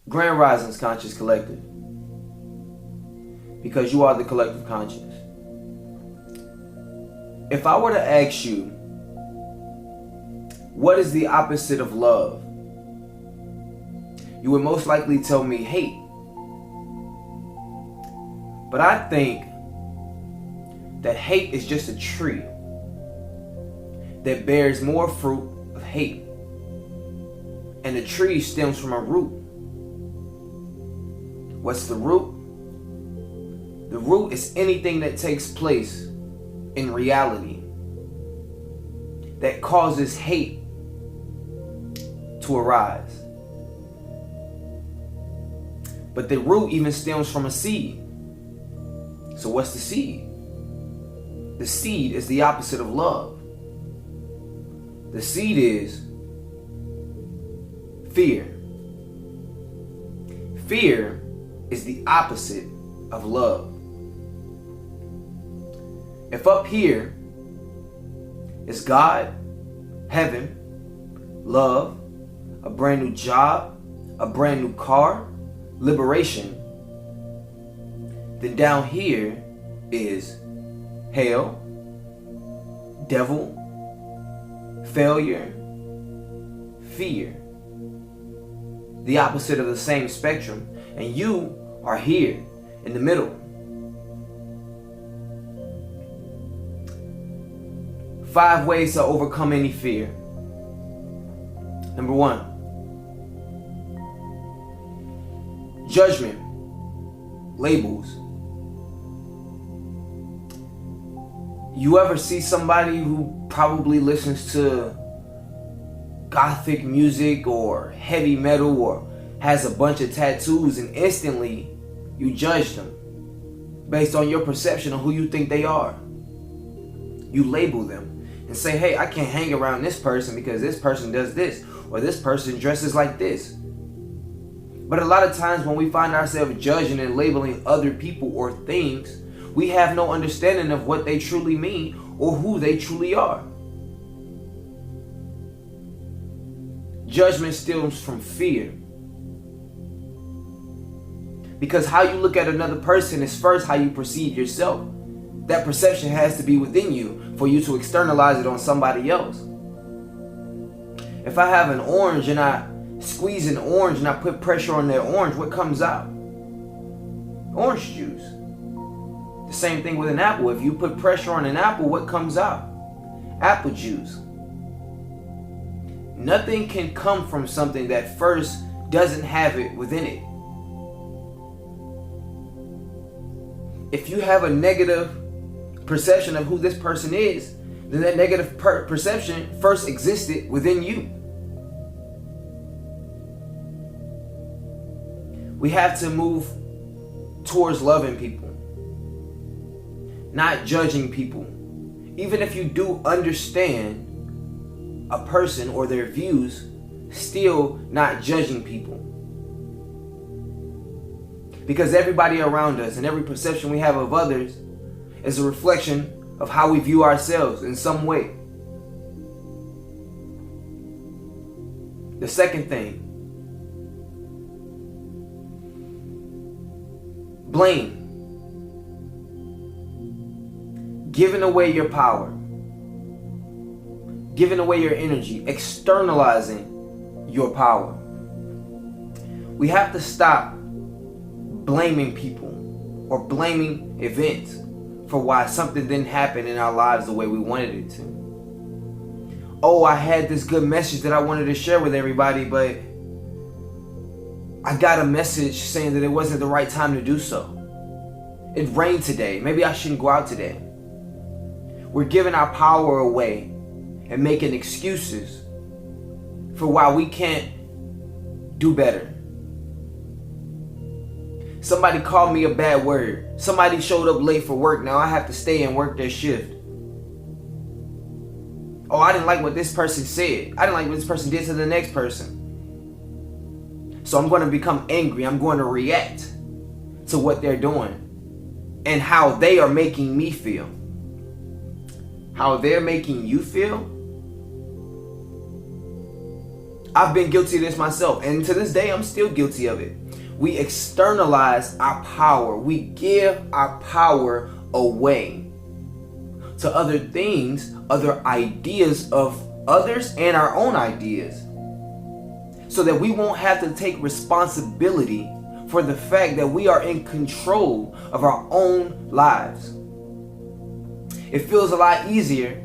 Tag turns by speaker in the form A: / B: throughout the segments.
A: Grand Risings, Conscious Collective, because you are the collective conscious. If I were to ask you, what is the opposite of love? You would most likely tell me hate. But I think that hate is just a tree that bears more fruit of hate. And the tree stems from a root. What's the root? The root is anything that takes place in reality that causes hate to arise. But the root even stems from a seed. So what's the seed? The seed is the opposite of love. The seed is fear. Fear is the opposite of love. If up here is God, heaven, love, a brand new job, a brand new car, liberation, then down here is hell, devil, failure, fear. The opposite of the same spectrum. And you are here in the middle. Five ways to overcome any fear. Number one, judgment labels. You ever see somebody who probably listens to gothic music or heavy metal or has a bunch of tattoos, and instantly you judge them based on your perception of who you think they are? You label them and say, hey, I can't hang around this person because this person does this, or this person dresses like this. But a lot of times when we find ourselves judging and labeling other people or things, we have no understanding of what they truly mean or who they truly are. Judgment stems from fear. Because how you look at another person is first how you perceive yourself. That perception has to be within you for you to externalize it on somebody else. If I have an orange and I squeeze an orange and I put pressure on that orange, what comes out? Orange juice. The same thing with an apple. If you put pressure on an apple, what comes out? Apple juice. Nothing can come from something that first doesn't have it within it. If you have a negative perception of who this person is, then that negative perception first existed within you. We have to move towards loving people, not judging people. Even if you do understand a person or their views, still not judging people. Because everybody around us and every perception we have of others is a reflection of how we view ourselves in some way. The second thing, blame. Giving away your power, giving away your energy, externalizing your power. We have to stop blaming people or blaming events for why something didn't happen in our lives the way we wanted it to. Oh, I had this good message that I wanted to share with everybody, but I got a message saying that it wasn't the right time to do so. It rained today. Maybe I shouldn't go out today. We're giving our power away and making excuses for why we can't do better. Somebody called me a bad word. Somebody showed up late for work. Now I have to stay and work their shift. Oh, I didn't like what this person said. I didn't like what this person did to the next person. So I'm going to become angry. I'm going to react to what they're doing and how they are making me feel. How they're making you feel? I've been guilty of this myself, and to this day I'm still guilty of it. We externalize our power. We give our power away to other things, other ideas of others, and our own ideas, so that we won't have to take responsibility for the fact that we are in control of our own lives. It feels a lot easier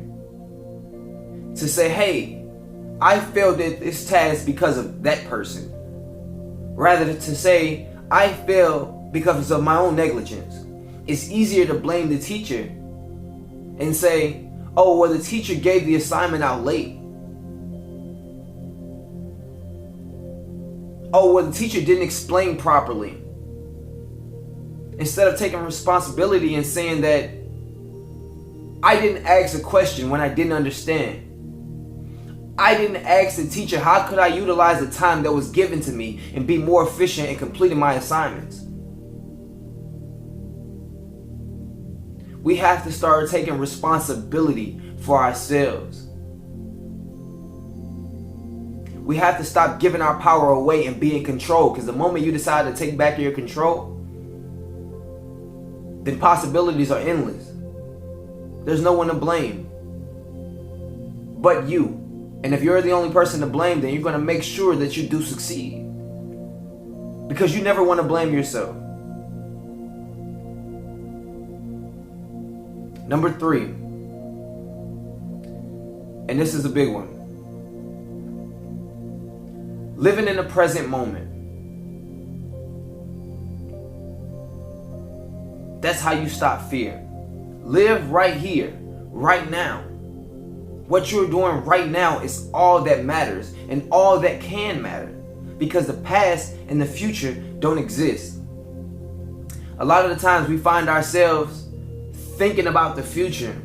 A: to say, hey, I failed at this task because of that person, rather than to say, I failed because of my own negligence. It's easier to blame the teacher and say, oh, well, the teacher gave the assignment out late. Oh, well, the teacher didn't explain properly. Instead of taking responsibility and saying that I didn't ask a question when I didn't understand. I didn't ask the teacher, how could I utilize the time that was given to me and be more efficient in completing my assignments? We have to start taking responsibility for ourselves. We have to stop giving our power away and be in control, because the moment you decide to take back your control, then possibilities are endless. There's no one to blame but you. And if you're the only person to blame, then you're going to make sure that you do succeed, because you never want to blame yourself. Number 3, and this is a big one. Living in the present moment. That's how you stop fear. Live right here, right now. What you're doing right now is all that matters and all that can matter, because the past and the future don't exist. A lot of the times we find ourselves thinking about the future.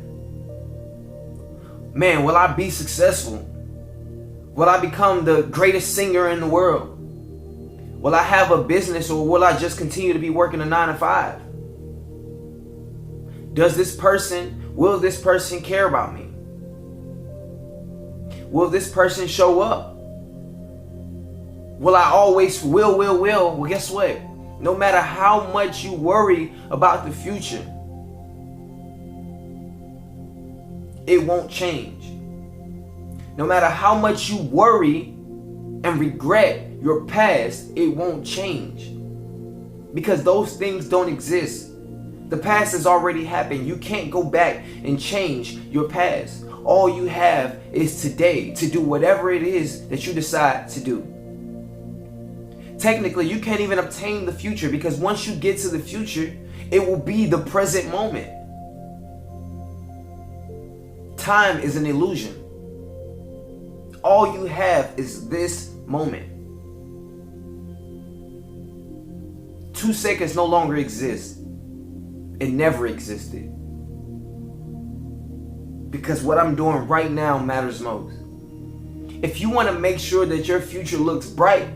A: Man, will I be successful? Will I become the greatest singer in the world? Will I have a business, or will I just continue to be working a 9 to 5? Will this person care about me? Will this person show up? Will I always will? Well, guess what? No matter how much you worry about the future, it won't change. No matter how much you worry and regret your past, it won't change. Because those things don't exist. The past has already happened. You can't go back and change your past. All you have is today to do whatever it is that you decide to do. Technically, you can't even obtain the future, because once you get to the future, it will be the present moment. Time is an illusion. All you have is this moment. 2 seconds no longer exist. It never existed. Because what I'm doing right now matters most. If you want to make sure that your future looks bright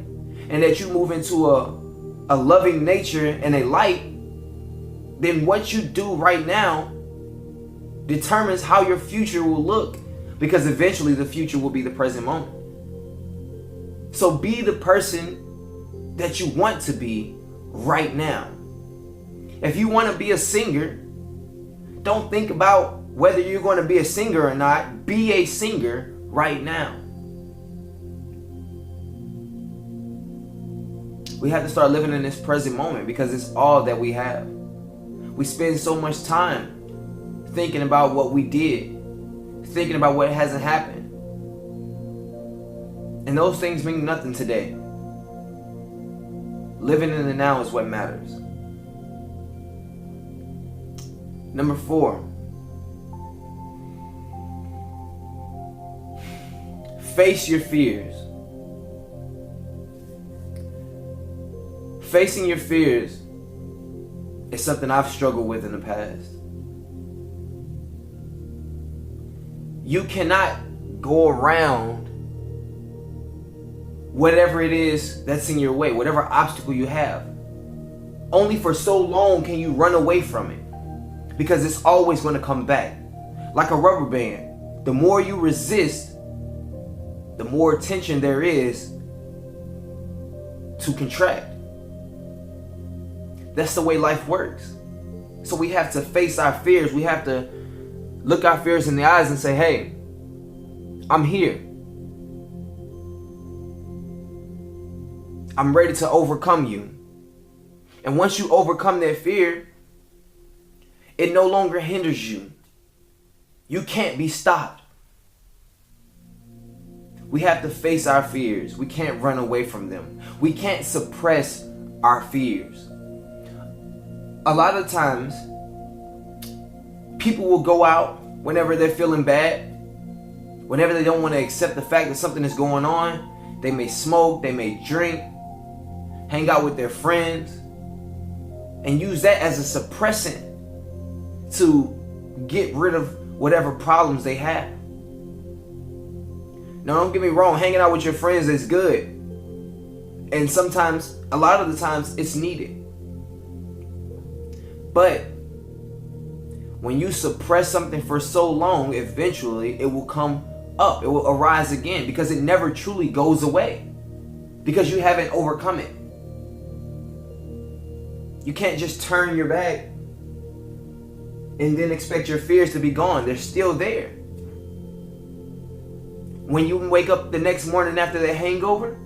A: and that you move into a loving nature and a light, then what you do right now determines how your future will look, because eventually the future will be the present moment. So be the person that you want to be right now. If you want to be a singer, don't think about whether you're going to be a singer or not. Be a singer right now. We have to start living in this present moment, because it's all that we have. We spend so much time thinking about what we did, thinking about what hasn't happened. And those things mean nothing today. Living in the now is what matters. Number 4. Face your fears. Facing your fears is something I've struggled with in the past. You cannot go around whatever it is that's in your way, whatever obstacle you have. Only for so long can you run away from it, because it's always going to come back. Like a rubber band. The more you resist, the more tension there is to contract. That's the way life works. So we have to face our fears. We have to look our fears in the eyes and say, hey, I'm here. I'm ready to overcome you. And once you overcome that fear, it no longer hinders you. You can't be stopped. We have to face our fears. We can't run away from them. We can't suppress our fears. A lot of times, people will go out whenever they're feeling bad, whenever they don't want to accept the fact that something is going on. They may smoke, they may drink, hang out with their friends, and use that as a suppressant to get rid of whatever problems they have. Now, don't get me wrong, hanging out with your friends is good. And sometimes, a lot of the times, it's needed. But when you suppress something for so long, eventually it will come up. It will arise again because it never truly goes away because you haven't overcome it. You can't just turn your back and then expect your fears to be gone. They're still there. When you wake up the next morning after the hangover,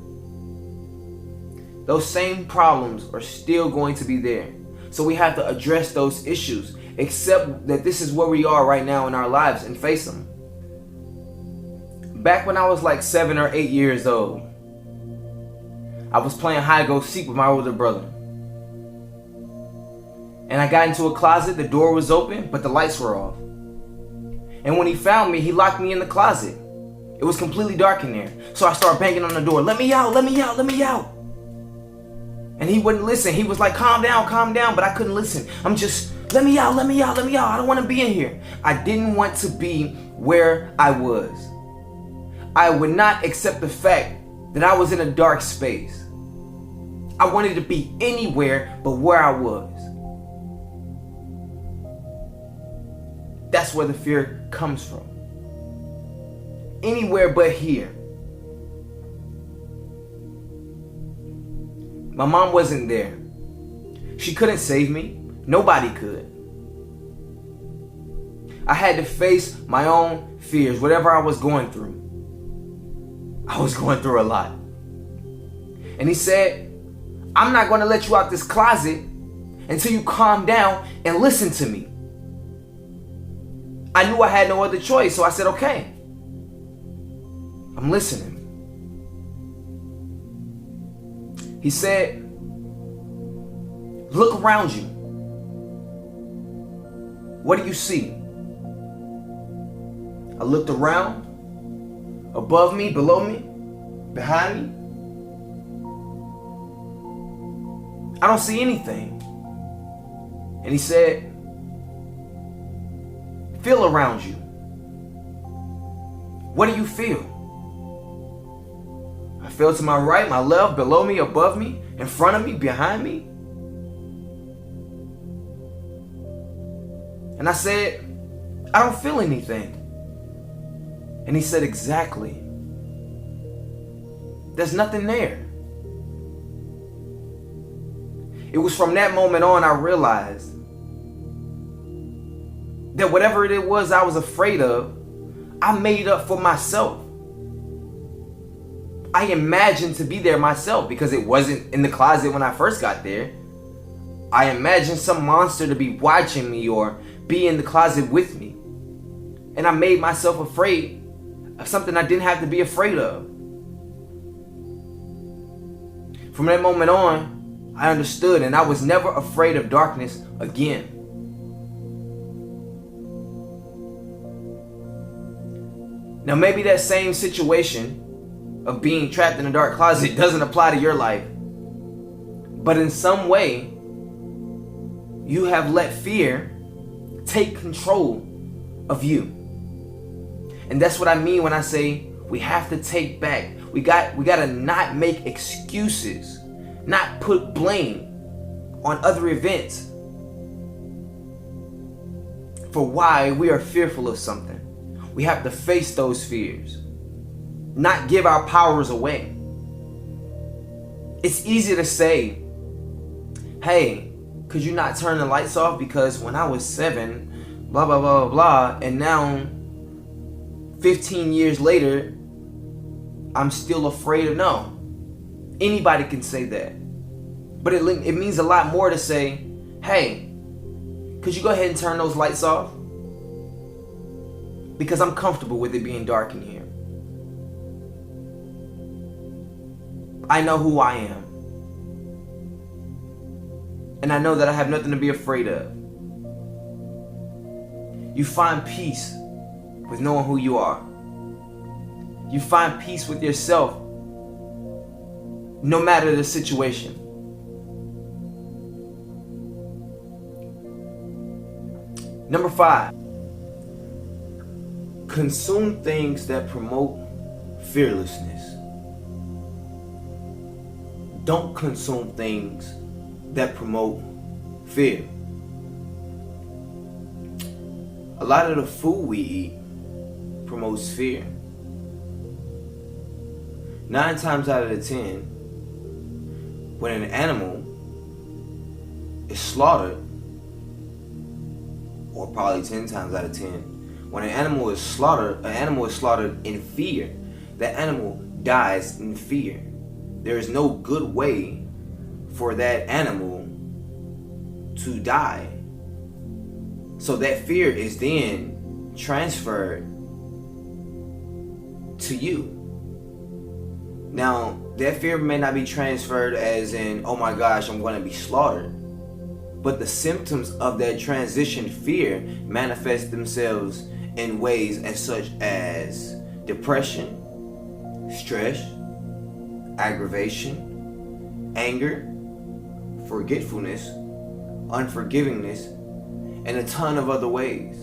A: those same problems are still going to be there. So we have to address those issues, accept that this is where we are right now in our lives and face them. Back when I was like 7 or 8 years old, I was playing hide go seek with my older brother. And I got into a closet, the door was open, but the lights were off. And when he found me, he locked me in the closet. It was completely dark in there. So I started banging on the door, let me out, let me out, let me out. And he wouldn't listen. He was like, calm down, but I couldn't listen. I'm just, let me out, let me out, let me out. I don't want to be in here. I didn't want to be where I was. I would not accept the fact that I was in a dark space. I wanted to be anywhere but where I was. That's where the fear comes from. Anywhere but here. My mom wasn't there. She couldn't save me. Nobody could. I had to face my own fears, whatever I was going through. I was going through a lot. And he said, I'm not going to let you out this closet until you calm down and listen to me. I knew I had no other choice, so I said, okay. I'm listening. He said, look around you. What do you see? I looked around, above me, below me, behind me. I don't see anything. And he said, feel around you. What do you feel? I feel to my right, my left, below me, above me, in front of me, behind me. And I said, I don't feel anything. And he said, exactly. There's nothing there. It was from that moment on I realized that whatever it was I was afraid of, I made up for myself. I imagined to be there myself because it wasn't in the closet when I first got there. I imagined some monster to be watching me or be in the closet with me. And I made myself afraid of something I didn't have to be afraid of. From that moment on, I understood and I was never afraid of darkness again. Now maybe that same situation of being trapped in a dark closet doesn't apply to your life. But in some way, you have let fear take control of you. And that's what I mean when I say we have to take back. We got to not make excuses, not put blame on other events for why we are fearful of something. We have to face those fears. not give our powers away. It's easy to say, hey, could you not turn the lights off because when I was 7, blah, blah, blah, blah, blah, and now 15 years later, I'm still afraid of no. Anybody can say that. But it means a lot more to say, hey, could you go ahead and turn those lights off? Because I'm comfortable with it being dark in here. I know who I am. And I know that I have nothing to be afraid of. You find peace with knowing who you are. You find peace with yourself no matter the situation. Number 5, consume things that promote fearlessness. Don't consume things that promote fear. A lot of the food we eat promotes fear. 9 times out of the 10, when an animal is slaughtered, or probably 10 times out of 10, when an animal is slaughtered in fear. That animal dies in fear. There is no good way for that animal to die. So that fear is then transferred to you. Now, that fear may not be transferred as in, oh my gosh, I'm going to be slaughtered. But the symptoms of that transition fear manifest themselves in ways as such as depression, stress, aggravation, anger, forgetfulness, unforgivingness, and a ton of other ways.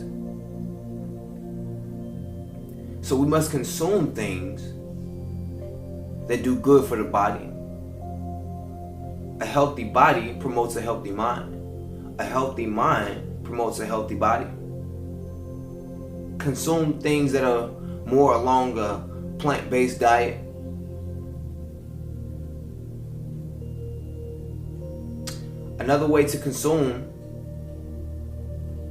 A: So we must consume things that do good for the body. A healthy body promotes a healthy mind. A healthy mind promotes a healthy body. Consume things that are more along a plant-based diet. Another way to consume,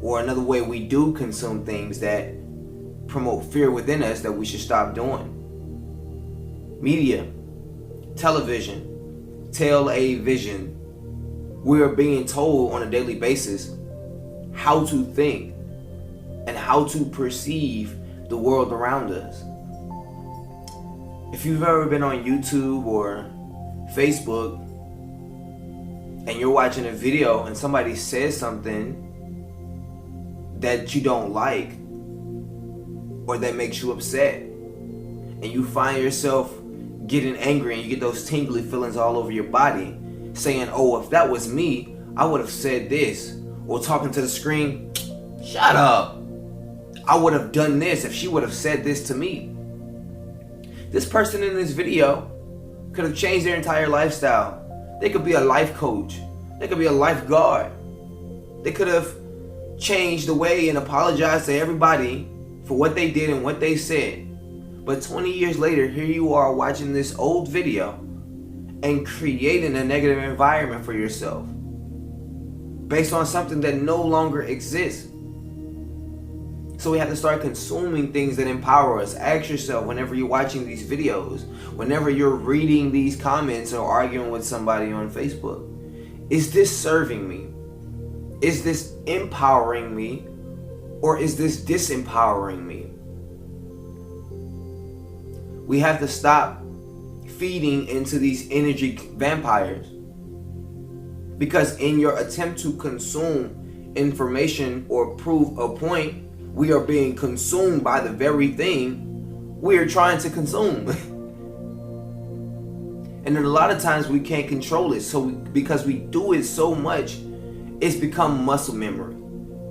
A: or another way we do consume things that promote fear within us that we should stop doing. Media, television, television. We are being told on a daily basis how to think and how to perceive the world around us. If you've ever been on YouTube or Facebook and you're watching a video and somebody says something that you don't like or that makes you upset, and you find yourself getting angry and you get those tingly feelings all over your body, saying, oh, if that was me, I would have said this. Or talking to the screen, shut up, I would have done this if she would have said this to me. This person in this video could have changed their entire lifestyle. They could be a life coach. They could be a lifeguard. They could have changed the way and apologized to everybody for what they did and what they said. But 20 years later, here you are watching this old video and creating a negative environment for yourself based on something that no longer exists. So we have to start consuming things that empower us. Ask yourself, whenever you're watching these videos, whenever you're reading these comments or arguing with somebody on Facebook, is this serving me? Is this empowering me? Or is this disempowering me? We have to stop feeding into these energy vampires, because in your attempt to consume information or prove a point, we are being consumed by the very thing we are trying to consume. And then a lot of times we can't control it, because we do it so much, it's become muscle memory.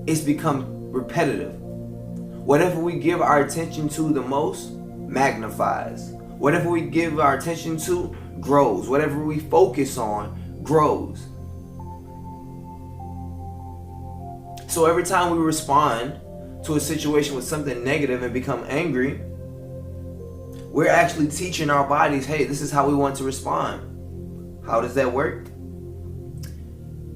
A: It's become repetitive. Whatever we give our attention to the most magnifies. Whatever we give our attention to grows. Whatever we focus on grows. So every time we respond to a situation with something negative and become angry, We're actually teaching our bodies, hey, this is how we want to respond. How does that work?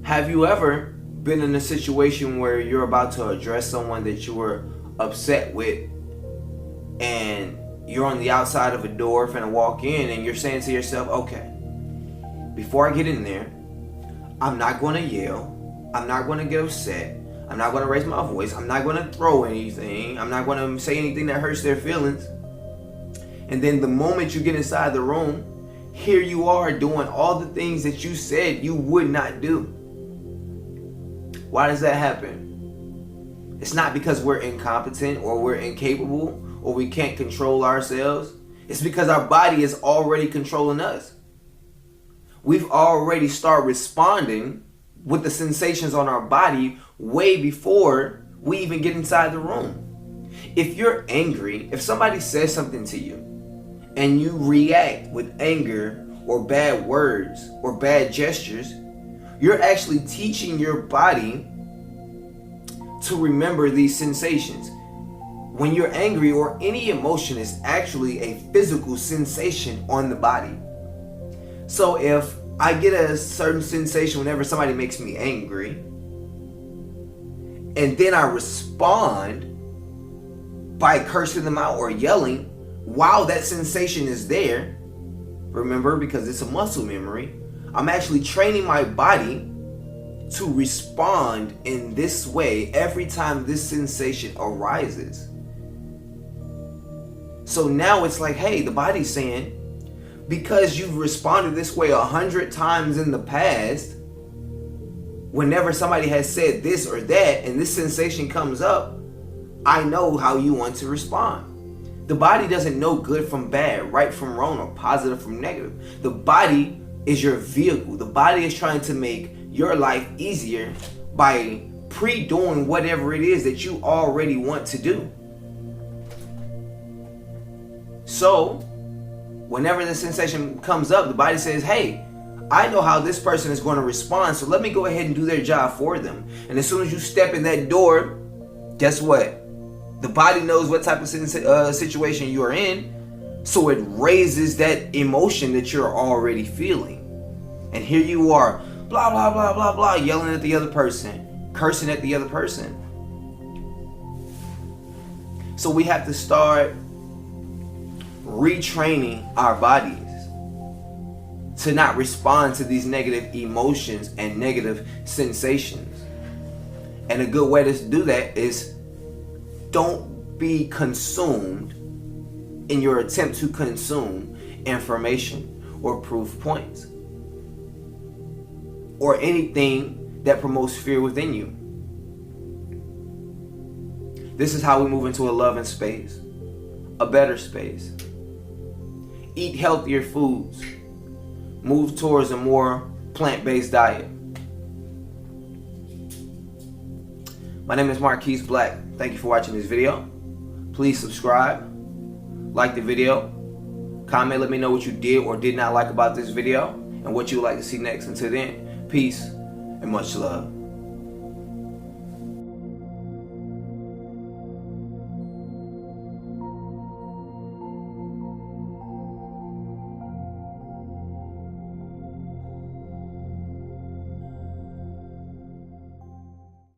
A: Have you ever been in a situation where you're about to address someone that you were upset with, and you're on the outside of a door finna walk in, and you're saying to yourself, okay, before I get in there, I'm not going to yell, I'm not going to get upset, I'm not going to raise my voice, I'm not going to throw anything, I'm not going to say anything that hurts their feelings. And then the moment you get inside the room, here you are doing all the things that you said you would not do. Why does that happen? It's not because we're incompetent or we're incapable or we can't control ourselves. It's because our body is already controlling us. We've already started responding with the sensations on our body way before we even get inside the room. If you're angry, if somebody says something to you and you react with anger or bad words or bad gestures, you're actually teaching your body to remember these sensations. When you're angry, or any emotion, is actually a physical sensation on the body. So if I get a certain sensation whenever somebody makes me angry, and then I respond by cursing them out or yelling while that sensation is there, remember, because it's a muscle memory, I'm actually training my body to respond in this way every time this sensation arises. So now it's like, hey, the body's saying, because you've responded this way 100 times in the past, whenever somebody has said this or that and this sensation comes up, I know how you want to respond. The body doesn't know good from bad, right from wrong, or positive from negative. The body is your vehicle. The body is trying to make your life easier by pre-doing whatever it is that you already want to do. So, whenever the sensation comes up, the body says, hey, I know how this person is going to respond, so let me go ahead and do their job for them. And as soon as you step in that door, guess what? The body knows what type of situation you are in, so it raises that emotion that you're already feeling. And here you are, blah, blah, blah, blah, blah, yelling at the other person, cursing at the other person. So we have to start retraining our bodies to not respond to these negative emotions and negative sensations. And a good way to do that is, don't be consumed in your attempt to consume information or proof points or anything that promotes fear within you. This is how we move into a loving space, a better space. Eat healthier foods. Move towards a more plant-based diet. My name is Marquise Black. Thank you for watching this video. Please subscribe, like the video, comment, let me know what you did or did not like about this video and what you would like to see next. Until then, peace and much love.